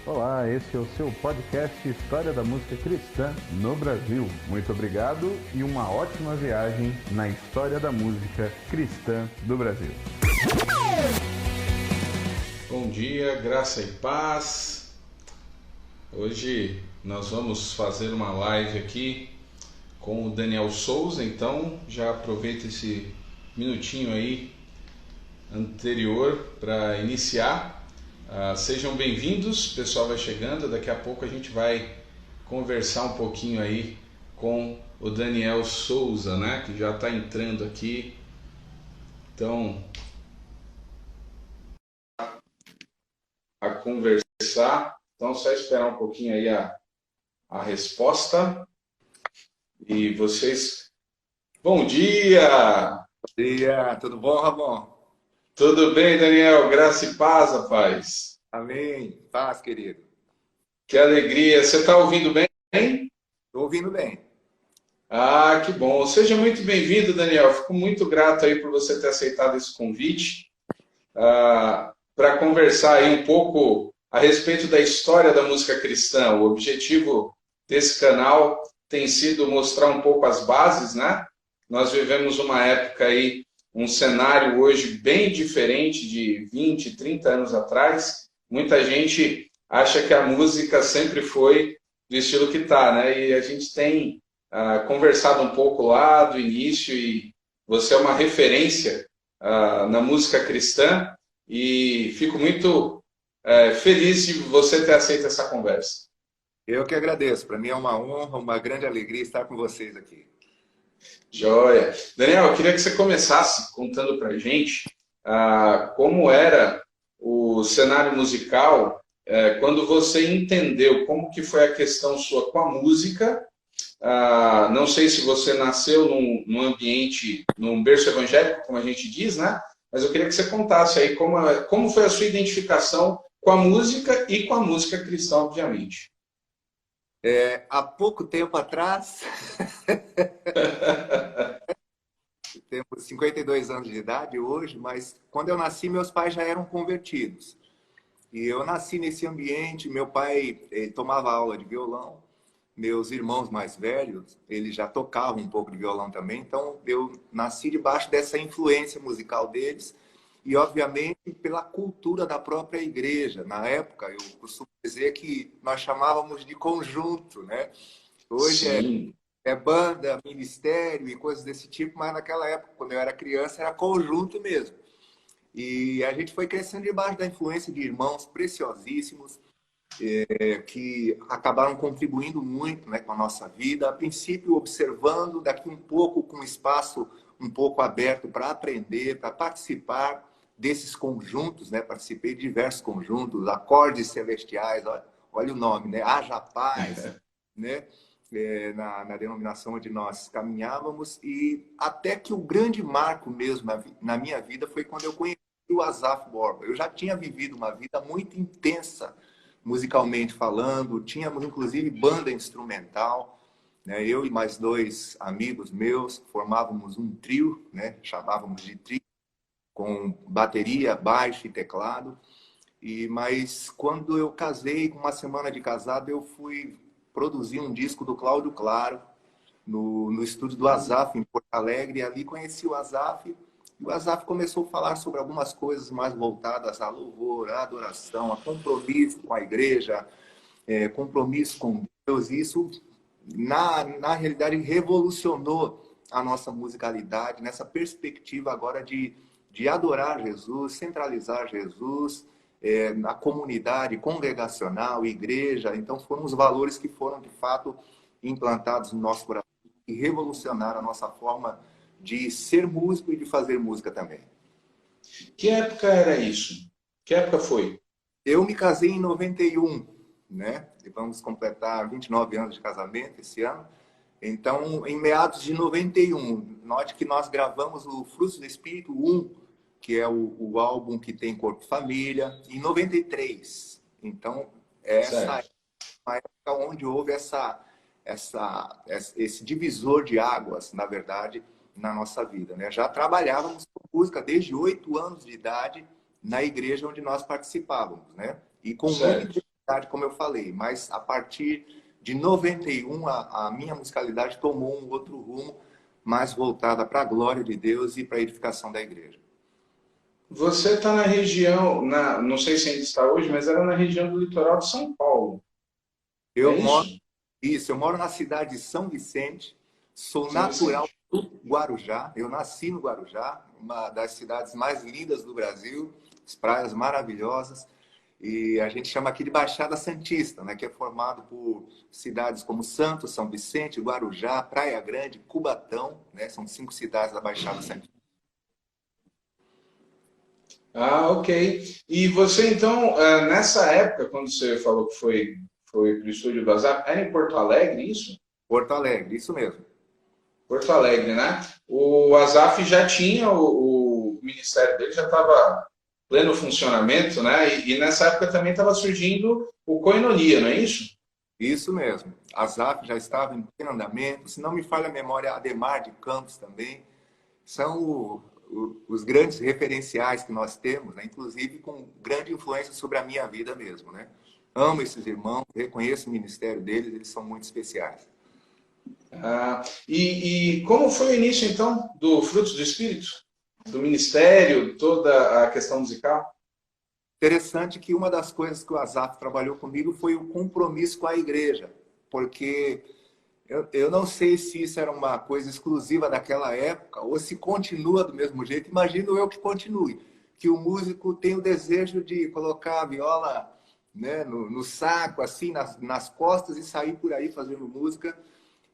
Olá, esse é o seu podcast História da Música Cristã no Brasil. Muito obrigado e uma ótima viagem na história da música cristã do Brasil. Bom dia, graça e paz. Hoje nós vamos fazer uma live aqui com o Daniel Souza, então já aproveita esse minutinho aí anterior para iniciar. Sejam bem-vindos, o pessoal vai chegando, daqui a pouco a gente vai conversar um pouquinho aí com o Daniel Souza, né, que já está entrando aqui. Então, a conversar, então só esperar um pouquinho aí a resposta. E vocês, bom dia! Bom dia, tudo bom, Ramon? Tudo bem, Daniel? Graça e paz, rapaz. Amém. Paz, querido. Que alegria. Você está ouvindo bem? Estou ouvindo bem. Ah, que bom. Seja muito bem-vindo, Daniel. Fico muito grato aí por você ter aceitado esse convite para conversar aí um pouco a respeito da história da música cristã. O objetivo desse canal tem sido mostrar um pouco as bases, né? Nós vivemos uma época aí, um cenário hoje bem diferente de 20, 30 anos atrás. Muita gente acha que a música sempre foi do estilo que está, né? E a gente tem conversado um pouco lá do início e você é uma referência na música cristã e fico muito feliz de você ter aceito essa conversa. Eu que agradeço. Para mim é uma honra, uma grande alegria estar com vocês aqui. Joia. Daniel, eu queria que você começasse contando para a gente como era o cenário musical quando você entendeu como que foi a questão sua com a música. Não sei se você nasceu num ambiente, num berço evangélico, como a gente diz, né? Mas eu queria que você contasse aí como foi a sua identificação com a música e com a música cristã, obviamente. Há pouco tempo atrás, temos 52 anos de idade hoje, mas quando eu nasci, meus pais já eram convertidos. E eu nasci nesse ambiente, meu pai ele tomava aula de violão, meus irmãos mais velhos, eles já tocavam um pouco de violão também, então eu nasci debaixo dessa influência musical deles e, obviamente, pela cultura da própria igreja. Na época, eu costumo dizer que nós chamávamos de conjunto, né? Hoje Sim. é banda, ministério e coisas desse tipo, mas naquela época, quando eu era criança, era conjunto mesmo. E a gente foi crescendo debaixo da influência de irmãos preciosíssimos, que acabaram contribuindo muito, né, com a nossa vida. A princípio, observando, daqui um pouco com espaço um pouco aberto para aprender, para participar desses conjuntos, né? Participei de diversos conjuntos, acordes celestiais, olha o nome, né? Haja Paz, né? Na denominação onde nós caminhávamos, e até que o grande marco mesmo na minha vida foi quando eu conheci o Asaf Borba. Eu já tinha vivido uma vida muito intensa, musicalmente falando, tínhamos inclusive banda instrumental, né? Eu e mais dois amigos meus formávamos um trio, né? Chamávamos de trio, com bateria, baixo e teclado. Mas quando eu casei, com uma semana de casado, eu fui produzir um disco do Cláudio Claro no estúdio do Asaf, em Porto Alegre, e ali conheci o Asaf. E o Asaf começou a falar sobre algumas coisas mais voltadas a louvor, a adoração, a compromisso com a igreja, compromisso com Deus. E isso, na realidade, revolucionou a nossa musicalidade, nessa perspectiva agora de adorar Jesus, centralizar Jesus, na comunidade congregacional, igreja. Então foram os valores que foram, de fato, implantados no nosso coração e revolucionaram a nossa forma de ser músico e de fazer música também. Que época era isso? Que época foi? Eu me casei em 91, né? E vamos completar 29 anos de casamento esse ano. Então, em meados de 91, note que nós gravamos o Frutos do Espírito 1, que é o álbum que tem Corpo e Família, em 93. Então, essa é uma época onde houve esse divisor de águas, na verdade, na nossa vida, né? Já trabalhávamos com música desde 8 anos de idade na igreja onde nós participávamos, né? E com muita como eu falei, mas a partir de 91 a minha musicalidade tomou um outro rumo, mais voltada para a glória de Deus e para a edificação da igreja. Você está na região, não sei se ainda está hoje, mas era na região do litoral de São Paulo. Eu É moro, isso? eu moro na cidade de São Vicente, sou São natural Vicente. do Guarujá, eu nasci no Guarujá, uma das cidades mais lindas do Brasil, as praias maravilhosas, e a gente chama aqui de Baixada Santista, né, que é formado por cidades como Santos, São Vicente, Guarujá, Praia Grande, Cubatão, né, são 5 cidades da Baixada Santista. Ah, ok. E você, então, nessa época, quando você falou que foi para o estúdio do Azar, era em Porto Alegre, isso? Porto Alegre, isso mesmo. Porto Alegre, né? O Azaf já tinha, o ministério dele já estava pleno funcionamento, né? E nessa época também estava surgindo o Koinonia, não é isso? Isso mesmo. A ZAP já estava em pleno andamento, se não me falha a memória, a Ademar de Campos também. São os grandes referenciais que nós temos, né? Inclusive com grande influência sobre a minha vida mesmo, né? Amo esses irmãos, reconheço o ministério deles, eles são muito especiais. Ah, e como foi o início, então, do Frutos do Espírito? Do ministério, toda a questão musical? Interessante que uma das coisas que o Azaf trabalhou comigo foi o compromisso com a igreja, porque eu não sei se isso era uma coisa exclusiva daquela época ou se continua do mesmo jeito. Imagino eu que continue, que o músico tem o desejo de colocar a viola, né, no saco, assim, nas costas e sair por aí fazendo música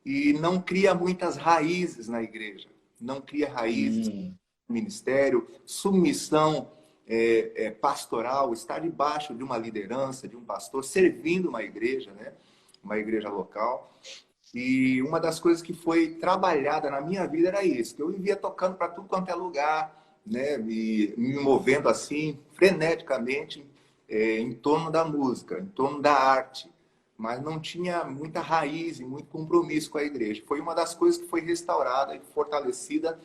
e não cria muitas raízes na igreja, não cria raízes no ministério, submissão pastoral, estar debaixo de uma liderança, de um pastor, servindo uma igreja, né, uma igreja local. E uma das coisas que foi trabalhada na minha vida era isso, que eu vivia tocando para tudo quanto é lugar, né, me movendo assim, freneticamente, em torno da música, em torno da arte, mas não tinha muita raiz e muito compromisso com a igreja. Foi uma das coisas que foi restaurada e fortalecida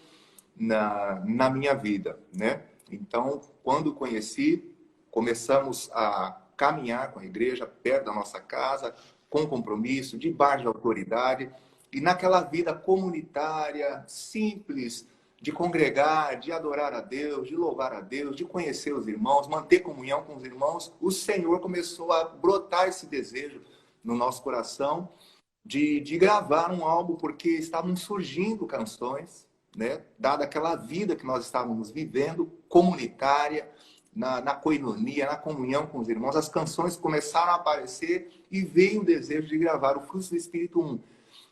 na minha vida, né? Então, quando conheci, começamos a caminhar com a igreja perto da nossa casa, com compromisso, debaixo de autoridade, e naquela vida comunitária, simples, de congregar, de adorar a Deus, de louvar a Deus, de conhecer os irmãos, manter comunhão com os irmãos, o Senhor começou a brotar esse desejo no nosso coração de gravar um álbum, porque estavam surgindo canções, né, dada aquela vida que nós estávamos vivendo, comunitária, na coinonia, na comunhão com os irmãos, as canções começaram a aparecer e veio o desejo de gravar o Frutos do Espírito 1.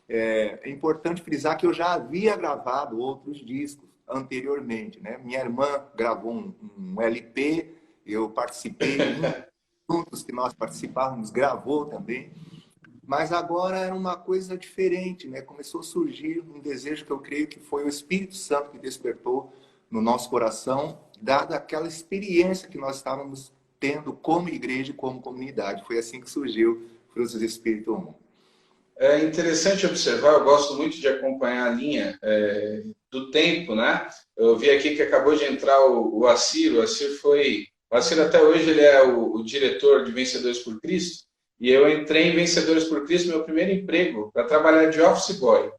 É importante frisar que eu já havia gravado outros discos anteriormente, né? Minha irmã gravou um LP, eu participei, juntos que nós participávamos, gravou também. Mas agora era uma coisa diferente, né? Começou a surgir um desejo que eu creio que foi o Espírito Santo que despertou no nosso coração, dada aquela experiência que nós estávamos tendo como igreja e como comunidade. Foi assim que surgiu Frutos do Espírito 1. É interessante observar, eu gosto muito de acompanhar a linha do tempo, né? Eu vi aqui que acabou de entrar o Assir o Assir até hoje ele é o diretor de Vencedores por Cristo, e eu entrei em Vencedores por Cristo, meu primeiro emprego, para trabalhar de office boy.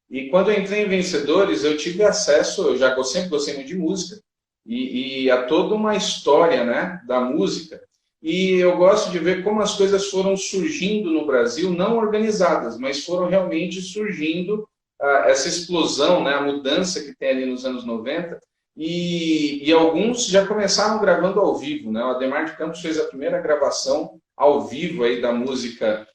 E quando eu entrei em Vencedores, eu tive acesso, sempre gostei muito de música, e a toda uma história, né, da música. E eu gosto de ver como as coisas foram surgindo no Brasil, não organizadas, mas foram realmente surgindo, essa explosão, né, a mudança que tem ali nos anos 90, e alguns já começaram gravando ao vivo, né? O Ademar de Campos fez a primeira gravação ao vivo aí da música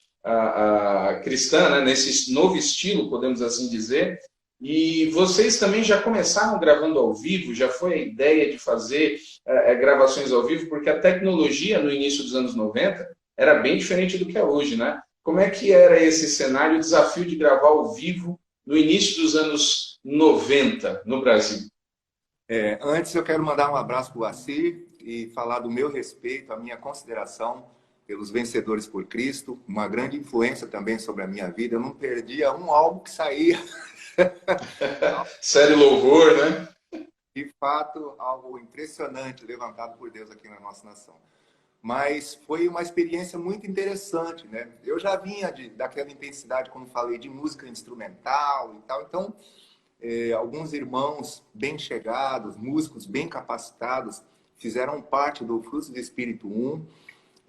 cristã, né, nesse novo estilo, podemos assim dizer. E vocês também já começaram gravando ao vivo? Já foi a ideia de fazer gravações ao vivo? Porque a tecnologia no início dos anos 90 era bem diferente do que é hoje, né? Como é que era esse cenário, o desafio de gravar ao vivo no início dos anos 90 no Brasil? Antes eu quero mandar um abraço para o Assir e falar do meu respeito, a minha consideração pelos Vencedores por Cristo, uma grande influência também sobre a minha vida. Eu não perdia um álbum que saía. Série Louvor, né? De fato, algo impressionante levantado por Deus aqui na nossa nação. Mas foi uma experiência muito interessante, né? Eu já vinha daquela intensidade, como falei, de música instrumental e tal. Então, alguns irmãos bem chegados, músicos bem capacitados, fizeram parte do Frutos do Espírito 1.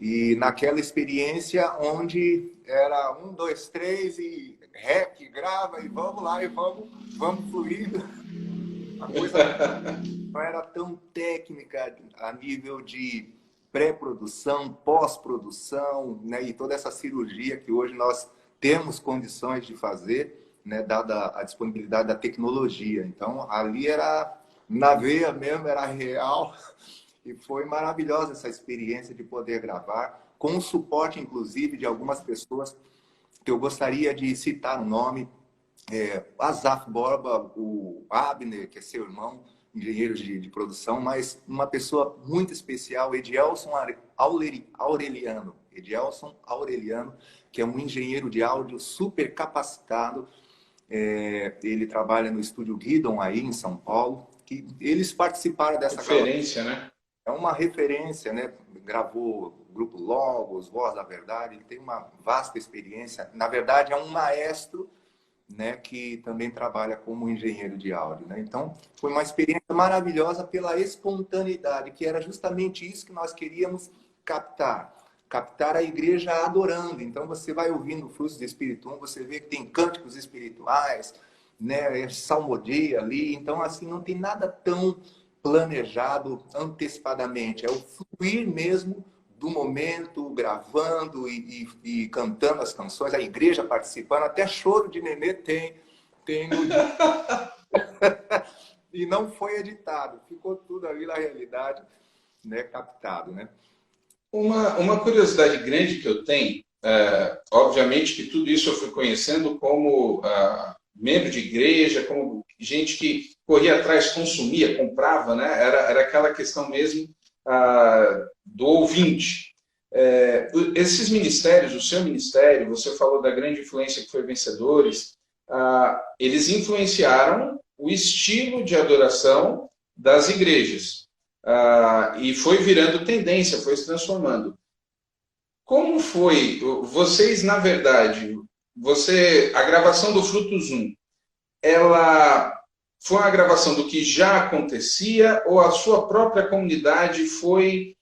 E naquela experiência onde era 1, 2, 3 e rec, grava e vamos lá e vamos fluindo. A coisa não era tão técnica a nível de pré-produção, pós-produção, né? E toda essa cirurgia que hoje nós temos condições de fazer, né? Dada a disponibilidade da tecnologia. Então, ali era na veia mesmo, era real. E foi maravilhosa essa experiência de poder gravar, com o suporte, inclusive, de algumas pessoas que eu gostaria de citar o nome. Asaf Borba, o Abner, que é seu irmão, engenheiro de produção, mas uma pessoa muito especial, Edielson Aureliano. Edielson Aureliano, que é um engenheiro de áudio super capacitado. Ele trabalha no Estúdio Guidon, aí em São Paulo. Que eles participaram dessa referência, né? É uma referência, né? Gravou o grupo Logos, Voz da Verdade, ele tem uma vasta experiência. Na verdade, é um maestro, né, que também trabalha como engenheiro de áudio, né? Então, foi uma experiência maravilhosa pela espontaneidade, que era justamente isso que nós queríamos captar. Captar a igreja adorando. Então, você vai ouvindo o Frutos do Espírito 1, você vê que tem cânticos espirituais, né, salmodia ali. Então, assim, não tem nada tão planejado antecipadamente. É o fluir mesmo do momento, gravando e cantando as canções, a igreja participando, até choro de nenê tem no... E não foi editado, ficou tudo ali na realidade, né, captado, né? Uma curiosidade grande que eu tenho, obviamente que tudo isso eu fui conhecendo como membro de igreja, como gente que corria atrás, consumia, comprava, né? Era aquela questão mesmo do ouvinte. Esses ministérios, o seu ministério, você falou da grande influência que foi Vencedores, eles influenciaram o estilo de adoração das igrejas. E foi virando tendência, foi se transformando. Como foi? Vocês, na verdade, a gravação do Frutos 1, ela foi uma gravação do que já acontecia ou a sua própria comunidade foi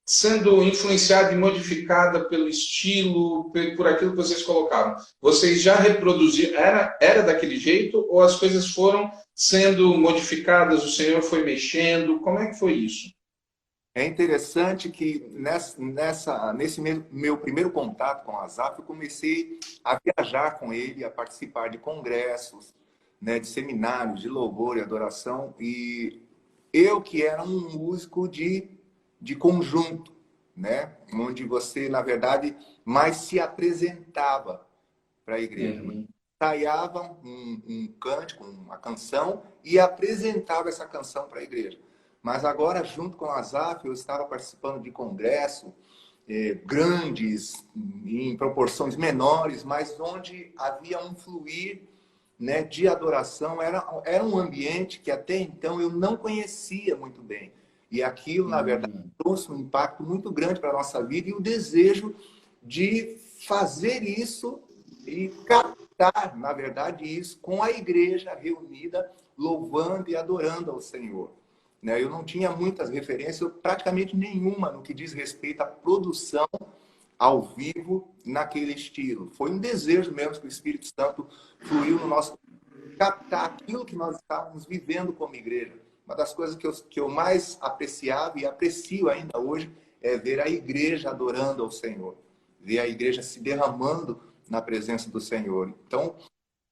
sendo influenciada e modificada pelo estilo, por aquilo que vocês colocavam? Vocês já reproduziram, era daquele jeito ou as coisas foram sendo modificadas, o Senhor foi mexendo? Como é que foi isso? É interessante que nesse meu primeiro contato com o Asaf, eu comecei a viajar com ele, a participar de congressos, né, de seminários de louvor e adoração. E eu, que era um músico de conjunto, né, onde você, na verdade, mais se apresentava para a igreja. Ensaiava um cântico, uma canção e apresentava essa canção para a igreja. Mas agora, junto com o Asaf, eu estava participando de congressos grandes, em proporções menores, mas onde havia um fluir, né, de adoração. Era um ambiente que até então eu não conhecia muito bem. E aquilo, na verdade, trouxe um impacto muito grande para a nossa vida e o desejo de fazer isso e captar, na verdade, isso com a igreja reunida, louvando e adorando ao Senhor. Eu não tinha muitas referências, praticamente nenhuma, no que diz respeito à produção ao vivo naquele estilo. Foi um desejo mesmo que o Espírito Santo fluiu no nosso... captar aquilo que nós estávamos vivendo como igreja. Uma das coisas que eu mais apreciava e aprecio ainda hoje é ver a igreja adorando ao Senhor. Ver a igreja se derramando na presença do Senhor. Então,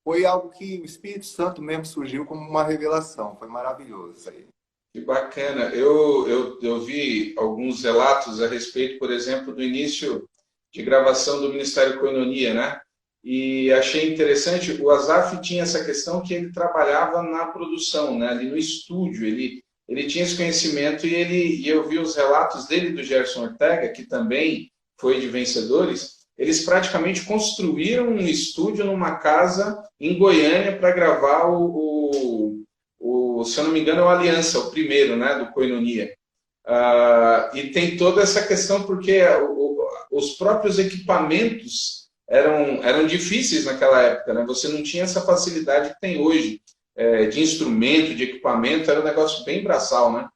foi algo que o Espírito Santo mesmo surgiu como uma revelação. Foi maravilhoso isso aí. Que bacana. Eu vi alguns relatos a respeito, por exemplo, do início de gravação do Ministério Koinonia, né? E achei interessante, o Asaf tinha essa questão que ele trabalhava na produção, né? Ali no estúdio, ele tinha esse conhecimento e eu vi os relatos dele, do Gerson Ortega, que também foi de Vencedores. Eles praticamente construíram um estúdio numa casa em Goiânia para gravar se eu não me engano, é o Aliança, o primeiro, né, do Koinonia. E tem toda essa questão porque os próprios equipamentos eram difíceis naquela época, né? Você não tinha essa facilidade que tem hoje, de instrumento, de equipamento, era um negócio bem braçal, né?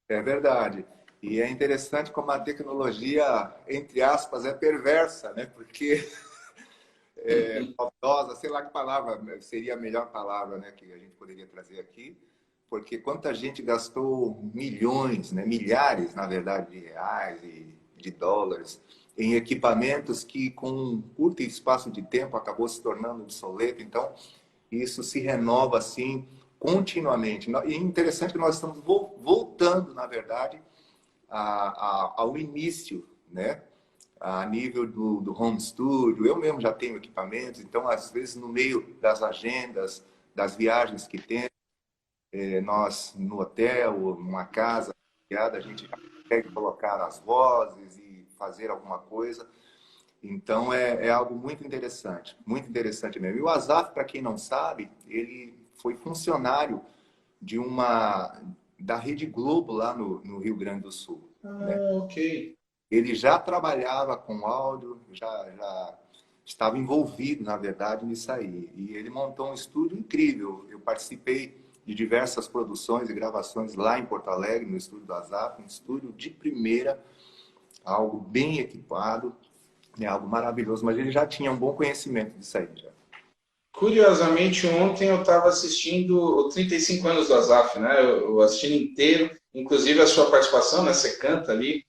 É verdade. E é interessante como a tecnologia, entre aspas, é perversa, né? Porque maldosa, sei lá que palavra seria a melhor palavra, né, que a gente poderia trazer aqui, porque quanta gente gastou milhões, né, milhares, na verdade, de reais e de dólares em equipamentos que, com um curto espaço de tempo, acabou se tornando obsoleto. Então, isso se renova assim continuamente. E é interessante que nós estamos voltando, na verdade, ao início, né? A nível do home studio. Eu mesmo já tenho equipamentos, então, às vezes, no meio das agendas, das viagens que tem, nós, no hotel, numa casa, a gente já consegue colocar as vozes e fazer alguma coisa. Então, é algo muito interessante mesmo. E o Asaf, para quem não sabe, ele foi funcionário da Rede Globo lá no Rio Grande do Sul, né? Ok. Ele já trabalhava com áudio, já estava envolvido, na verdade, nisso aí. E ele montou um estúdio incrível. Eu participei de diversas produções e gravações lá em Porto Alegre, no estúdio do Asaf, um estúdio de primeira, algo bem equipado, né, algo maravilhoso. Mas ele já tinha um bom conhecimento disso aí, já. Curiosamente, ontem eu estava assistindo o 35 anos do Asaf, né? Eu assistindo inteiro, inclusive a sua participação, né? Você canta ali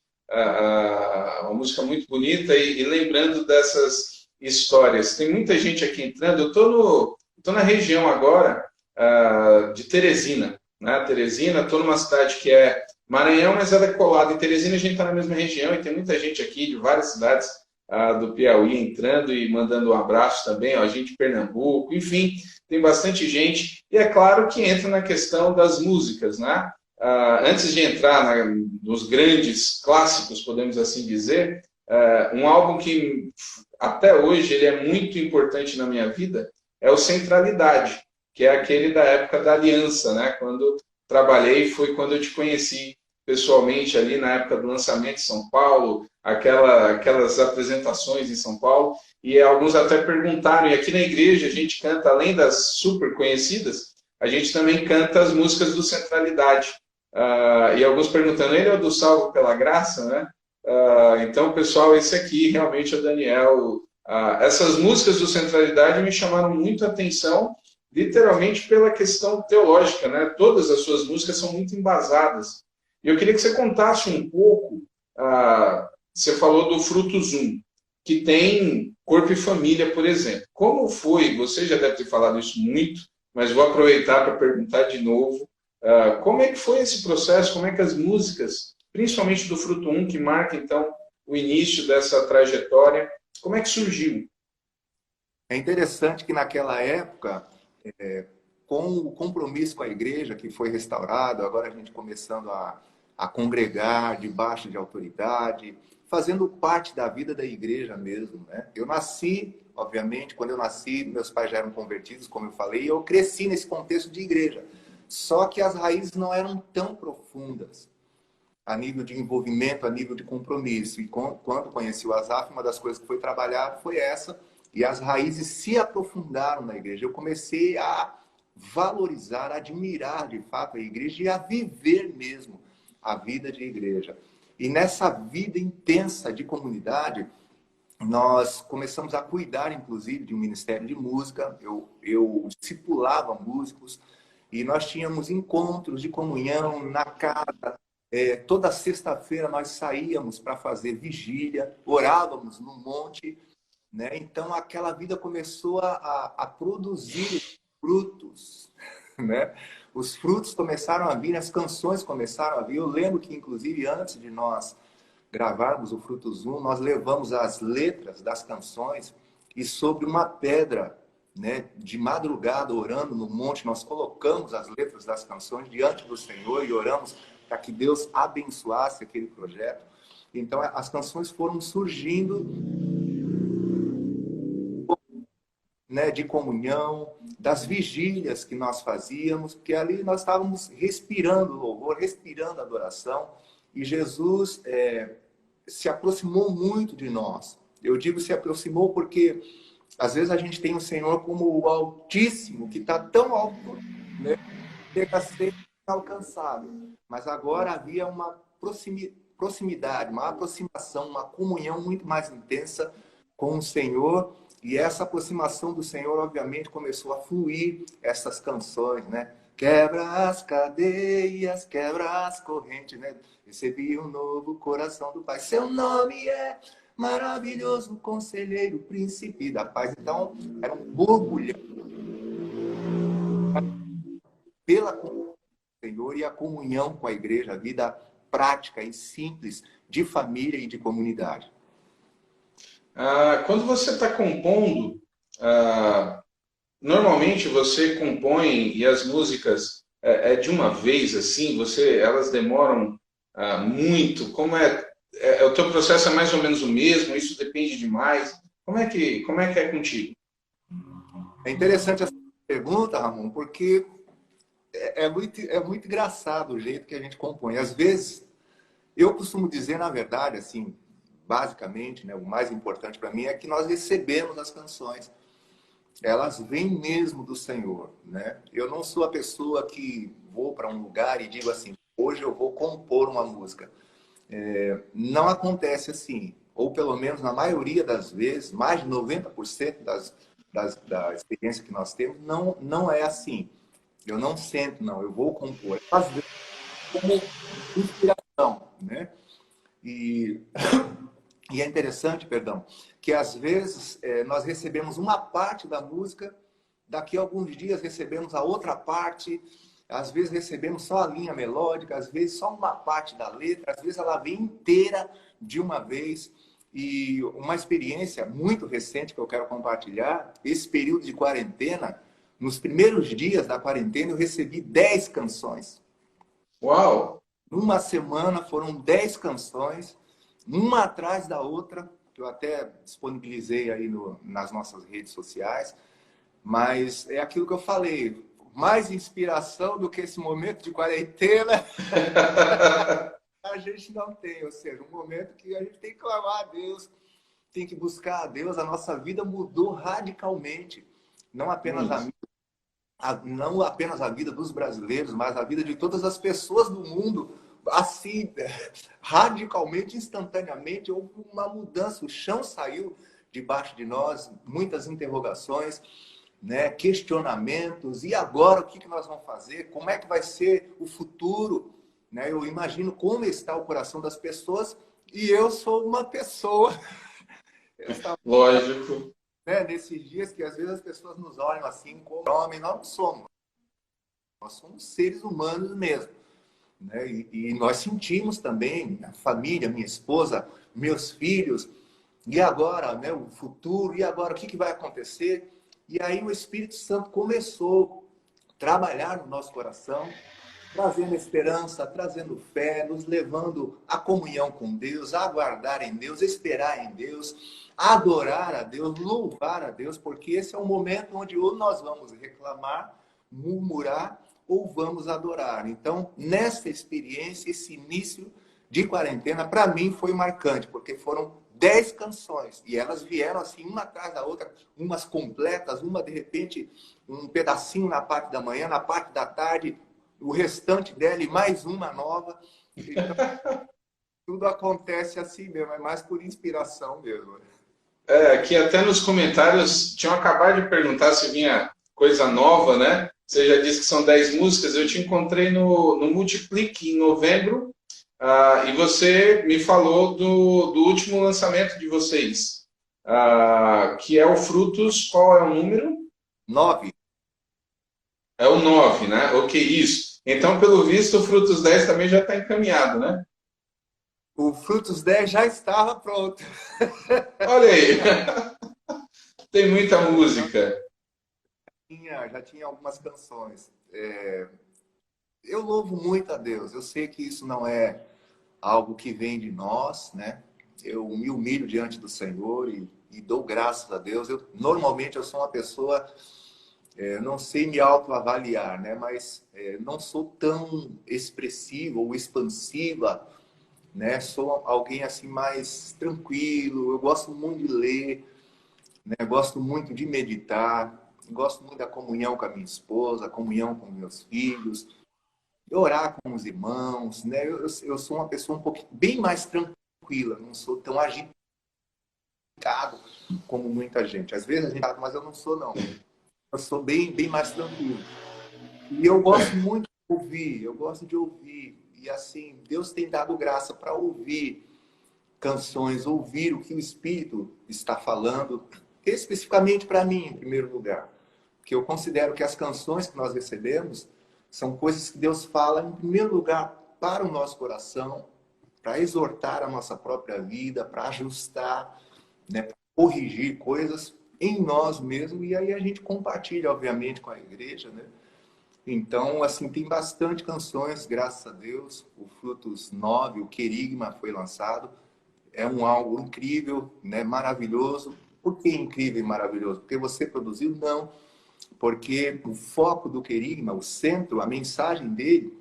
uma música muito bonita e lembrando dessas histórias. Tem muita gente aqui entrando. Eu tô na região agora de Teresina, né? Teresina, estou numa cidade que é Maranhão, mas ela é colada em Teresina. A gente está na mesma região e tem muita gente aqui de várias cidades do Piauí entrando e mandando um abraço também, ó, gente de Pernambuco, enfim, tem bastante gente. E é claro que entra na questão das músicas, né? Antes de entrar nos grandes clássicos, podemos assim dizer, um álbum que até hoje ele é muito importante na minha vida é o Centralidade, que é aquele da época da Aliança, né? Quando trabalhei, foi quando eu te conheci pessoalmente ali na época do lançamento em São Paulo, aquelas apresentações em São Paulo, e alguns até perguntaram, e aqui na igreja a gente canta, além das super conhecidas, a gente também canta as músicas do Centralidade. E alguns perguntando, ele é o do Salvo pela Graça, né? Então, pessoal, esse aqui realmente é o Daniel. Essas músicas do Centralidade me chamaram muito a atenção, literalmente pela questão teológica, né? Todas as suas músicas são muito embasadas. E eu queria que você contasse um pouco, você falou do Frutos 1, que tem Corpo e Família, por exemplo. Como foi, você já deve ter falado isso muito, mas vou aproveitar para perguntar de novo, como é que foi esse processo, como é que as músicas, principalmente do Fruto 1, que marca, então, o início dessa trajetória, como é que surgiu? É interessante que naquela época, com o compromisso com a igreja, que foi restaurado, agora a gente começando a congregar debaixo de autoridade, fazendo parte da vida da igreja mesmo, né? Eu nasci, obviamente, quando eu nasci, meus pais já eram convertidos, como eu falei, e eu cresci nesse contexto de igreja. Só que as raízes não eram tão profundas a nível de envolvimento, a nível de compromisso. E quando conheci o Asaf, uma das coisas que foi trabalhar foi essa, e as raízes se aprofundaram na igreja. Eu comecei a valorizar, a admirar de fato a igreja e a viver mesmo a vida de igreja. E nessa vida intensa de comunidade, nós começamos a cuidar, inclusive, de um ministério de música. Eu discipulava músicos e nós tínhamos encontros de comunhão na casa. Toda sexta-feira nós saíamos para fazer vigília, orávamos no monte, né? Então aquela vida começou a produzir frutos, né? Os frutos começaram a vir, as canções começaram a vir. Eu lembro que, inclusive, antes de nós gravarmos o Frutos 1, nós levamos as letras das canções e sobre uma pedra, né, de madrugada, orando no monte, nós colocamos as letras das canções diante do Senhor e oramos para que Deus abençoasse aquele projeto. Então, as canções foram surgindo, né, de comunhão, das vigílias que nós fazíamos, porque ali nós estávamos respirando louvor, respirando adoração, E Jesus se aproximou muito de nós. Eu digo se aproximou porque às vezes a gente tem o Senhor como o Altíssimo, que está tão alto, né, que chega a ser inalcançável. Mas agora havia uma proximidade, uma aproximação, uma comunhão muito mais intensa com o Senhor. E essa aproximação do Senhor, obviamente, começou a fluir essas canções, né? Quebra as cadeias, quebra as correntes, né? Recebi um novo coração do Pai. Seu nome é maravilhoso, conselheiro, príncipe da paz. Então, era um borbulhão pela comunhão do Senhor e a comunhão com a igreja, a vida prática e simples de família e de comunidade. Quando você está compondo, normalmente você compõe e as músicas de uma vez assim, elas demoram muito. Como o teu processo é mais ou menos o mesmo? Isso depende demais? Como é que é contigo? É interessante essa pergunta, Ramon, porque é muito engraçado o jeito que a gente compõe. Às vezes, eu costumo dizer, na verdade, assim, basicamente, né, o mais importante para mim é que nós recebemos as canções. Elas vêm mesmo do Senhor, né? Eu não sou a pessoa que vou para um lugar e digo assim, hoje eu vou compor uma música. Não acontece assim, ou pelo menos na maioria das vezes, mais de 90% da experiência que nós temos, não é assim. Eu não sento, não, eu vou compor. Às vezes, como inspiração, né? E é interessante, perdão, que às vezes nós recebemos uma parte da música, daqui a alguns dias recebemos a outra parte, às vezes recebemos só a linha melódica, às vezes só uma parte da letra, às vezes ela vem inteira de uma vez. E uma experiência muito recente que eu quero compartilhar, esse período de quarentena, nos primeiros dias da quarentena eu recebi 10 canções. Uau! Numa semana foram 10 canções, uma atrás da outra, que eu até disponibilizei aí nas nossas redes sociais, mas é aquilo que eu falei, mais inspiração do que esse momento de quarentena a gente não tem, ou seja, um momento que a gente tem que clamar a Deus, tem que buscar a Deus, a nossa vida mudou radicalmente, não apenas não apenas a vida dos brasileiros, mas a vida de todas as pessoas do mundo, assim, radicalmente, instantaneamente, houve uma mudança, o chão saiu debaixo de nós, muitas interrogações, né, questionamentos, e agora o que nós vamos fazer? Como é que vai ser o futuro? Né? Eu imagino como está o coração das pessoas, e eu sou uma pessoa. Lógico. Né, nesses dias que às vezes as pessoas nos olham assim como homem, nós não somos. Nós somos seres humanos mesmo. Né? E nós sentimos também, a família, minha esposa, meus filhos, e agora, né, o futuro, e agora o que vai acontecer? E aí o Espírito Santo começou a trabalhar no nosso coração, trazendo esperança, trazendo fé, nos levando à comunhão com Deus, a aguardar em Deus, esperar em Deus, adorar a Deus, louvar a Deus, porque esse é o momento onde ou nós vamos reclamar, murmurar, ou vamos adorar. Então, nessa experiência, esse início de quarentena, para mim foi marcante, porque foram 10 canções, e elas vieram assim, uma atrás da outra, umas completas, uma de repente, um pedacinho na parte da manhã, na parte da tarde, o restante dela e mais uma nova. Então, tudo acontece assim mesmo, é mais por inspiração mesmo. Aqui até nos comentários tinham acabado de perguntar se vinha coisa nova, né? Você já disse que são 10 músicas, eu te encontrei no Multiplique em novembro, e você me falou do último lançamento de vocês, que é o Frutos, qual é o número? 9. É o 9, né? Ok, isso. Então, pelo visto, o Frutos 10 também já está encaminhado, né? O Frutos 10 já estava pronto. Olha aí. Tem muita música. Já tinha algumas canções. Eu louvo muito a Deus. Eu sei que isso não é algo que vem de nós, né? Eu me humilho diante do Senhor e dou graças a Deus. Normalmente eu sou uma pessoa... não sei me autoavaliar, né? Mas não sou tão expressiva ou expansiva né? Sou alguém assim mais tranquilo, eu gosto muito de ler, né? Gosto muito de meditar, gosto muito da comunhão com a minha esposa, a comunhão com meus filhos, de orar com os irmãos, né? Eu sou uma pessoa um pouquinho bem mais tranquila, não sou tão agitado como muita gente. Às vezes agitado, mas eu não sou não. Eu sou bem mais tranquilo. E eu gosto muito de ouvir, eu gosto de ouvir. E assim, Deus tem dado graça para ouvir canções, ouvir o que o Espírito está falando, especificamente para mim, em primeiro lugar. Porque eu considero que as canções que nós recebemos são coisas que Deus fala, em primeiro lugar, para o nosso coração, para exortar a nossa própria vida, para ajustar, né, para corrigir coisas em nós mesmos. E aí a gente compartilha, obviamente, com a igreja, né? Então, assim, tem bastante canções, graças a Deus. O Frutos 9, o Querigma foi lançado. É um álbum incrível, né? Maravilhoso. Por que incrível e maravilhoso? Porque você produziu? Não. Porque o foco do Querigma, o centro, a mensagem dele,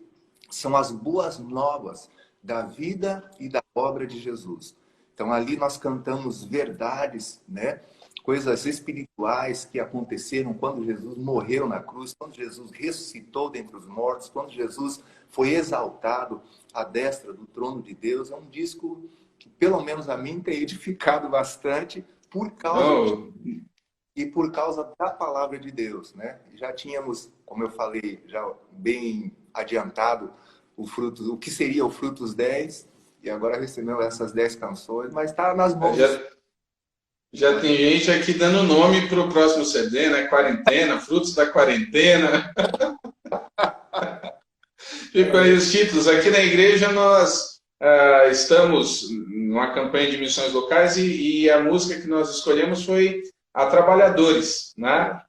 são as boas novas da vida e da obra de Jesus. Então, ali nós cantamos verdades, né? Coisas espirituais que aconteceram quando Jesus morreu na cruz, quando Jesus ressuscitou dentre os mortos, quando Jesus foi exaltado à destra do trono de Deus. É um disco que, pelo menos a mim, tem edificado bastante por causa e por causa da palavra de Deus, né? Já tínhamos, como eu falei, já bem adiantado o que seria o Frutos 10, e agora recebemos essas 10 canções, mas está nas mãos do Senhor. Já tem gente aqui dando nome para o próximo CD, né? Quarentena, Frutos da Quarentena. Ficam aí os títulos. Aqui na igreja nós estamos numa campanha de missões locais e a música que nós escolhemos foi a Trabalhadores, né?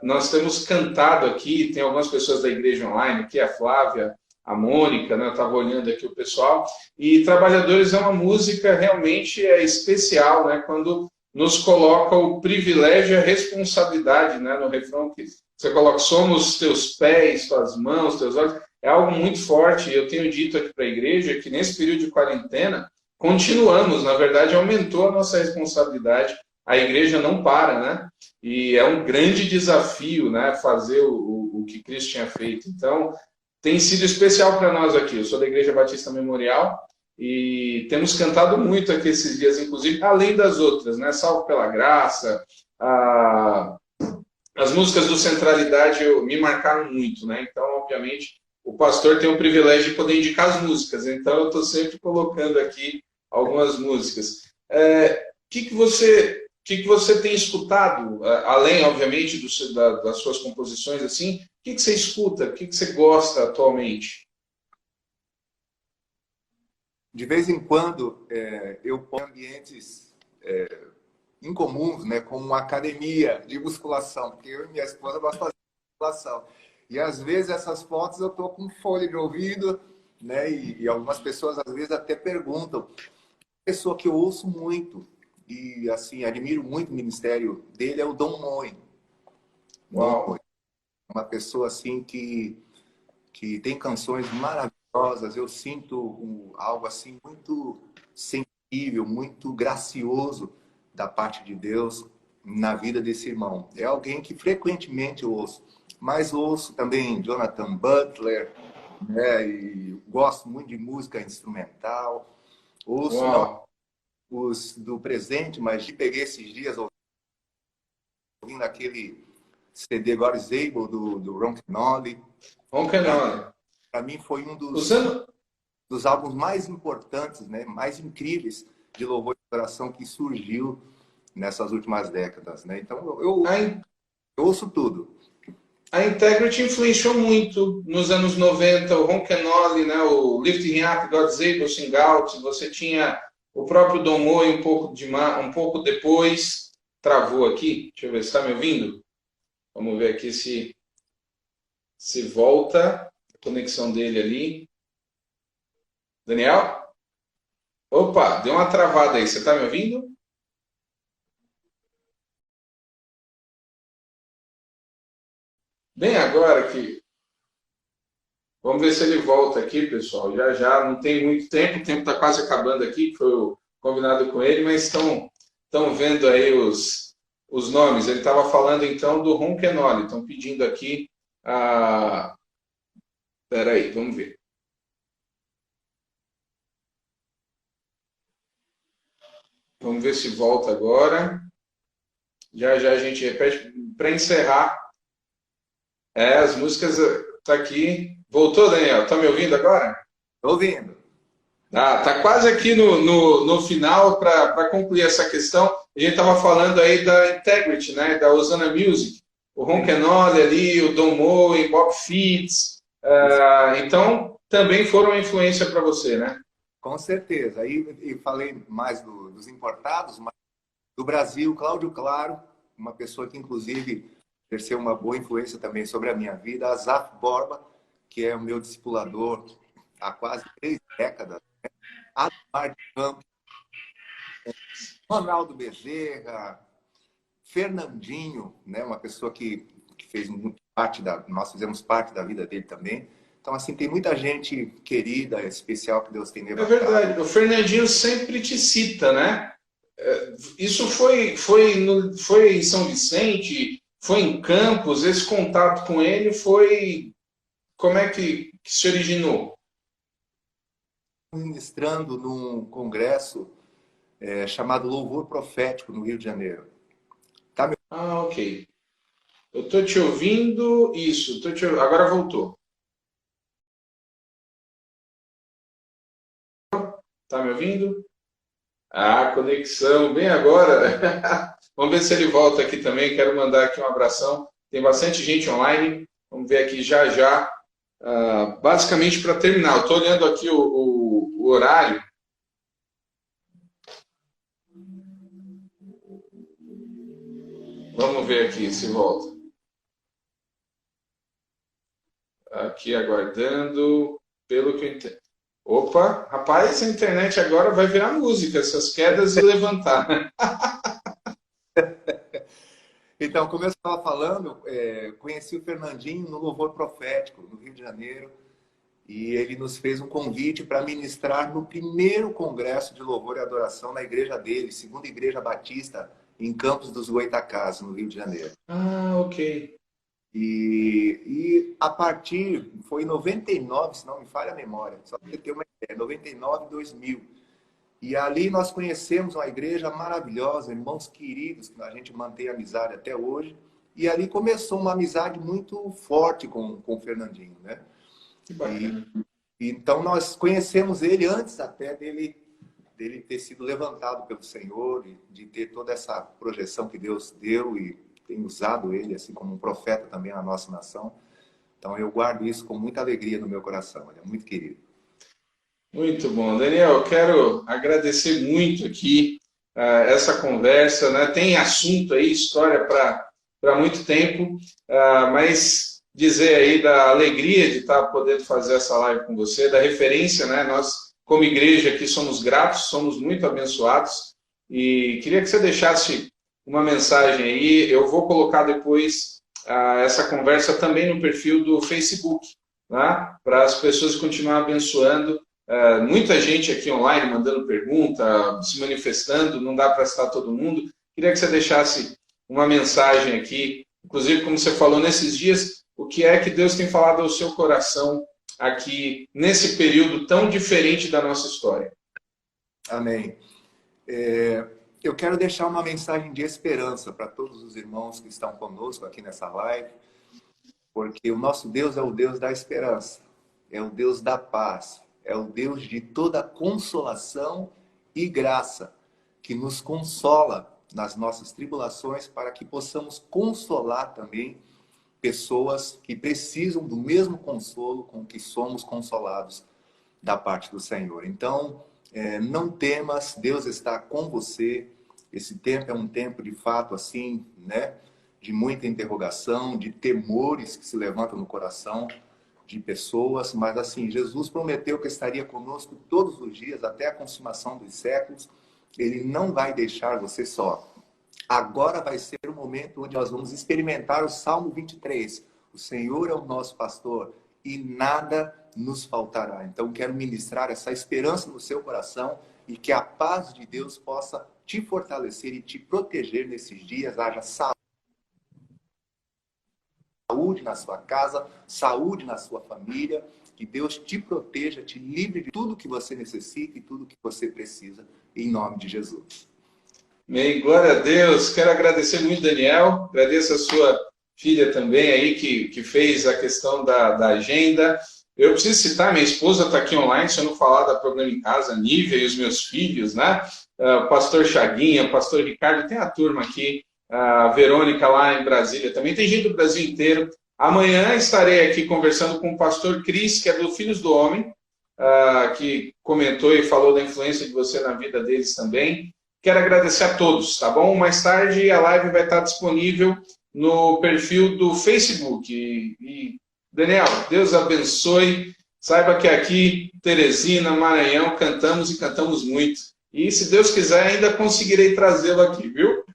Nós temos cantado aqui, tem algumas pessoas da igreja online, aqui a Flávia, a Mônica, né? Eu estava olhando aqui o pessoal, e Trabalhadores é uma música realmente especial, né? Quando nos coloca o privilégio e a responsabilidade, né? No refrão que você coloca, somos teus pés, tuas mãos, teus olhos, é algo muito forte. Eu tenho dito aqui para a igreja que nesse período de quarentena, continuamos, na verdade, aumentou a nossa responsabilidade. A igreja não para, né? E é um grande desafio, né? Fazer o que Cristo tinha feito. Então, tem sido especial para nós aqui. Eu sou da Igreja Batista Memorial e temos cantado muito aqui esses dias, inclusive, além das outras, né? Salvo pela Graça, as músicas do Centralidade me marcaram muito, né? Então, obviamente, o pastor tem o privilégio de poder indicar as músicas, então eu estou sempre colocando aqui algumas músicas. Que você tem escutado, além, obviamente, das suas composições, assim, o que você escuta, o que você gosta atualmente? De vez em quando, eu ponho ambientes incomuns, né, como uma academia de musculação, porque eu e minha esposa gostamos de fazer musculação. E às vezes essas fotos eu tô com fone de ouvido, né, e algumas pessoas às vezes até perguntam. Pessoa que eu ouço muito e assim admiro muito o ministério dele é o Dom Moen. Uau! Uma pessoa assim que tem canções maravilhosas. Eu sinto algo assim muito sensível, muito gracioso da parte de Deus na vida desse irmão. É alguém que frequentemente eu ouço, mas ouço também Jonathan Butler, né? E gosto muito de música instrumental. Ouço não os do presente, mas peguei esses dias ouvindo aquele CD God is Able do Ron Kenoly. Ron Kenoly. Para mim foi um Usando... dos álbuns mais importantes, né, mais incríveis de louvor e adoração que surgiu nessas últimas décadas, né? Então eu ouço tudo. A Integrity influenciou muito nos anos 90, o Ron Kenoly, né, o Lifting Up, God's Able, Sing Out, você tinha o próprio Don Moen um pouco depois. Travou aqui, deixa eu ver, você está me ouvindo? Vamos ver aqui se volta a conexão dele ali. Daniel? Opa, deu uma travada aí, você está me ouvindo? Bem agora que... Vamos ver se ele volta aqui, pessoal. Já já, não tem muito tempo, o tempo está quase acabando aqui, que foi o combinado com ele, mas estão vendo aí os nomes. Ele estava falando então do Ronquenoli, estão pedindo aqui a. Espera aí, vamos ver. Vamos ver se volta agora. Já já a gente repete. Para encerrar, as músicas tá aqui. Voltou, Daniel? Tá me ouvindo agora? Estou ouvindo. Tá quase aqui no final para concluir essa questão. A gente estava falando aí da Integrity, né? Da Osana Music. O Ronquenoli ali, o Don Moen, Bob Fitts. Então, também foram uma influência para você, né? Com certeza. Aí eu falei mais dos importados, mas do Brasil, Cláudio Claro, uma pessoa que inclusive exerceu uma boa influência também sobre a minha vida, Asaf Borba, que é o meu discipulador há quase 3 décadas, né? Admar de Campos, Ronaldo Bezerra, Fernandinho, né? Uma pessoa que fez muito parte nós fizemos parte da vida dele também. Então, assim, tem muita gente querida, especial que Deus tem levantado. É verdade. O Fernandinho sempre te cita, né? Isso foi em São Vicente, foi em Campos, esse contato com ele foi... Como é que se originou? Ministrando num congresso chamado Louvor Profético, no Rio de Janeiro. Tá, meu... Ok. Eu estou te ouvindo, isso, agora voltou. Tá me ouvindo? Conexão, bem agora. Vamos ver se ele volta aqui também. Quero mandar aqui um abração. Tem bastante gente online. Vamos ver aqui já já. Basicamente, para terminar, eu estou olhando aqui o horário. Vamos ver aqui se volta. Aqui aguardando, pelo que eu entendo. Opa, rapaz, a internet agora vai virar música, essas quedas e levantar. Então, como eu estava falando, conheci o Fernandinho no Louvor Profético, no Rio de Janeiro, e ele nos fez um convite para ministrar no primeiro congresso de louvor e adoração na igreja dele, Segunda Igreja Batista, em Campos dos Goytacazes, no Rio de Janeiro. Ok. E a partir, foi em 99, se não me falha a memória, só para você ter uma ideia, 99, 2000. E ali nós conhecemos uma igreja maravilhosa, irmãos queridos, que a gente mantém amizade até hoje. E ali começou uma amizade muito forte com o Fernandinho, né? Que bacana. Então nós conhecemos ele antes até dele ter sido levantado pelo Senhor e de ter toda essa projeção que Deus deu e tem usado ele assim como um profeta também na nossa nação. Então eu guardo isso com muita alegria no meu coração. Ele é muito querido. Muito bom. Daniel, eu quero agradecer muito aqui essa conversa, né? Tem assunto aí, história para muito tempo, mas dizer aí da alegria de estar podendo fazer essa live com você, da referência, né? Nós, como igreja aqui, somos gratos, somos muito abençoados e queria que você deixasse uma mensagem aí. Eu vou colocar depois essa conversa também no perfil do Facebook, né? Para as pessoas continuarem abençoando. Muita gente aqui online mandando pergunta, se manifestando, não dá para citar todo mundo. Queria que você deixasse uma mensagem aqui, inclusive, como você falou, nesses dias, o que é que Deus tem falado ao seu coração aqui, nesse período tão diferente da nossa história. Amém. Eu quero deixar uma mensagem de esperança para todos os irmãos que estão conosco aqui nessa live, porque o nosso Deus é o Deus da esperança, é o Deus da paz, é o Deus de toda consolação e graça, que nos consola nas nossas tribulações para que possamos consolar também pessoas que precisam do mesmo consolo com que somos consolados da parte do Senhor. Então, não temas, Deus está com você. Esse tempo é um tempo de fato assim, né, de muita interrogação, de temores que se levantam no coração de pessoas, mas assim, Jesus prometeu que estaria conosco todos os dias, até a consumação dos séculos. Ele não vai deixar você só. Agora vai ser o momento onde nós vamos experimentar o Salmo 23. O Senhor é o nosso pastor e nada nos faltará. Então, quero ministrar essa esperança no seu coração e que a paz de Deus possa te fortalecer e te proteger nesses dias. Haja saúde na sua casa, saúde na sua família. Que Deus te proteja, te livre de tudo que você necessita e tudo que você precisa, em nome de Jesus. Amém, glória a Deus. Quero agradecer muito, Daniel. Agradeço a sua filha também aí, que fez a questão da agenda. Eu preciso citar, minha esposa está aqui online, se eu não falar da Programa em Casa, a Nívia e os meus filhos, né? Pastor Chaguinha, Pastor Ricardo, tem a turma aqui, a Verônica lá em Brasília também, tem gente do Brasil inteiro. Amanhã estarei aqui conversando com o pastor Cris, que é do Filhos do Homem, que comentou e falou da influência de você na vida deles também. Quero agradecer a todos, tá bom? Mais tarde a live vai estar disponível no perfil do Facebook. E Daniel, Deus abençoe. Saiba que aqui, Teresina, Maranhão, cantamos e cantamos muito. E se Deus quiser, ainda conseguirei trazê-lo aqui, viu?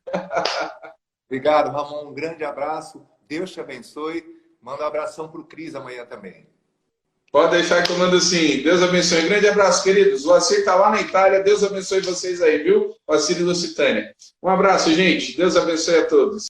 Obrigado, Ramon. Um grande abraço. Deus te abençoe. Manda um abração para o Cris amanhã também. Pode deixar que eu mando sim. Deus abençoe. Um grande abraço, queridos. O Acir está lá na Itália. Deus abençoe vocês aí, viu? O Acir e Lucitânia. Um abraço, gente. Deus abençoe a todos.